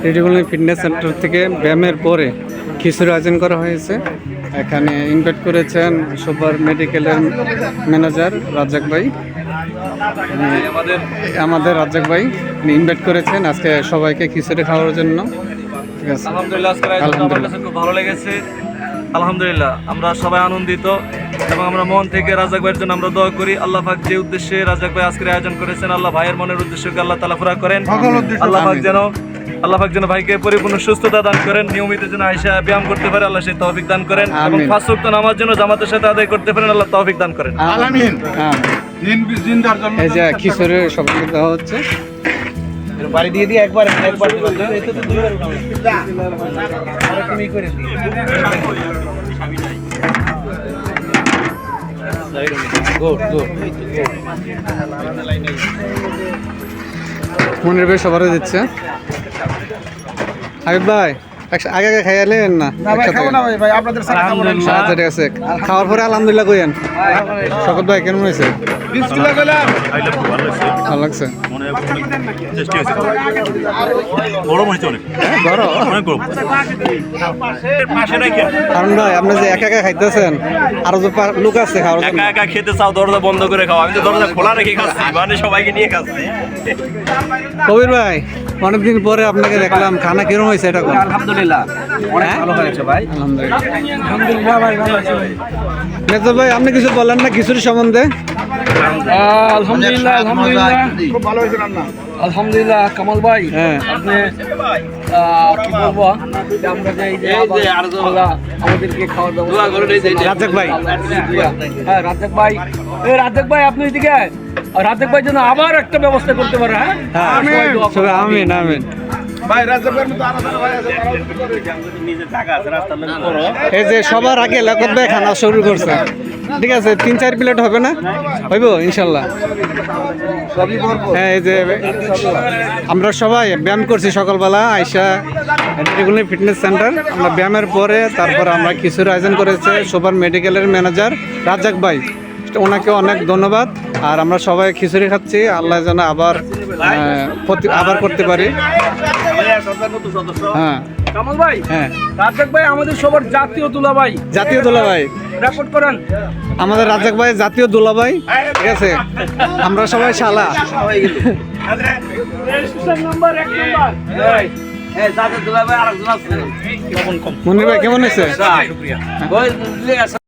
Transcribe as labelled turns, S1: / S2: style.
S1: রেডিগুলি fitness centre থেকে ব্যায়ামের পরে খিচুড়ি আয়োজন করা হয়েছে। এখানে ইনভাইট করেছেন সুপার মেডিকেলের ম্যানেজার রাজ্জাক ভাই, আমাদের রাজ্জাক ভাই ইনভাইট করেছেন আজকে সবাইকে খিচুড়ি খাওয়ার জন্য। ঠিক আছে,
S2: আলহামদুলিল্লাহ আজকের আয়োজন আমার কাছে খুব ভালো লেগেছে। আলহামদুলিল্লাহ আমরা সবাই আনন্দিত এবং আমরা মন থেকে রাজ্জাক ভাইয়ের জন্য আমরা দোয়া করি। আল্লাহ পাক যে উদ্দেশ্যে রাজ্জাক ভাই আজকের আয়োজন করেছেন, আল্লাহ ভাইয়ের মনের উদ্দেশ্যকে আল্লাহ তাআলা পুরা করেন। আল্লাহ পাক যেন ভাইকে পরিপূর্ণ সুস্থতা দান করেন, নিয়মিত যেন আয়েশা ব্যায়াম করতে পারে, আল্লাহ সেই তৌফিক দান করেন এবং পাঁচ ওয়াক্ত নামাজ যেন জামাতের সাথে আদায় করতে পারেন, আল্লাহ তৌফিক দান করেন।
S1: আমিন। এই যে খিচুড়ি সবাইকে দেওয়া হচ্ছে।
S3: বাড়ি দিয়ে দিয়ে একবার দিবেন, এটা তো দুইবার উঠাবেন। আর তুমি করে দিই। Good good.
S1: মনির ভাই সবারই দিচ্ছে। হাবিব ভাই আগে আগে খাইলেন না? খাওয়ার পরে আলহামদুলিল্লাহ কইেন। শকত ভাই কেমন হয়েছে? ভালো লাগছে। কারণ ভাই আপনি যে একা একা খাইতেছেন, আরো যে লোক আছে খাওয়ার জন্য।
S2: একা একা খেতে চাও, দরজা বন্ধ করে খাও। আমি তো দরজা খোলা রেখে খাচ্ছি, মানে সবাইকে নিয়ে খাচ্ছি।
S1: কবির ভাই অনেকদিন পরে আপনাকে দেখলাম, খানা কিরকম হয়েছে এটা?
S3: আলহামদুলিল্লাহ অনেক ভালো হয়েছে ভাই।
S1: আলহামদুলিল্লাহ।
S3: আলহামদুলিল্লাহ ভাই ভালো আছে ভাই।
S1: মেজর ভাই আপনি কিছু বললেন না খিচুড়ি সম্বন্ধে?
S3: আলহামদুলিল্লাহ আলহামদুলিল্লাহ খুব ভালো হয়েছে রান্না। আলহামদুলিল্লাহ কামাল ভাই,
S1: হ্যাঁ
S3: আপনি কি বলবো, আমরা যে আমাদেরকে খাওয়ার ব্যবস্থা
S1: রাজ্জাক ভাই,
S3: হ্যাঁ রাজ্জাক ভাই, রাজ্জাক ভাই আপনি এদিকে রাজ্জাক ভাই যেন আবার একটা ব্যবস্থা করতে পারে। হ্যাঁ
S1: আমিন আমিন। এই যে সবার আগে লাকত ভাই খানা শুরু করছে। ঠিক আছে, 3-4 প্লেট হবে না? হইব ইনশাল্লাহ। হ্যাঁ এই যে আমরা সবাই ব্যায়াম করছি সকালবেলা আইসা রেগুলার ফিটনেস সেন্টার। আমরা ব্যায়ামের পরে তারপর আমরা খিচুড়ি আয়োজন করেছে সুপার মেডিকেলের ম্যানেজার রাজ্জাক ভাই, ওনাকে অনেক ধন্যবাদ। আর আমরা সবাই খিচুড়ি খাচ্ছি, আল্লাহ যেন আবার করতে পারি। হ্যাঁ
S3: কামাল ভাই,
S1: হ্যাঁ
S3: রাজ্জাক ভাই আমাদের সবার জাতীয় দুলাভাই।
S1: জাতীয় দুলাভাই
S3: রেকর্ড করেন।
S1: আমাদের রাজ্জাক ভাই জাতীয় দুলাভাই। ঠিক আছে, আমরা সবাই শালা। মনির ভাই কেমন হয়েছে?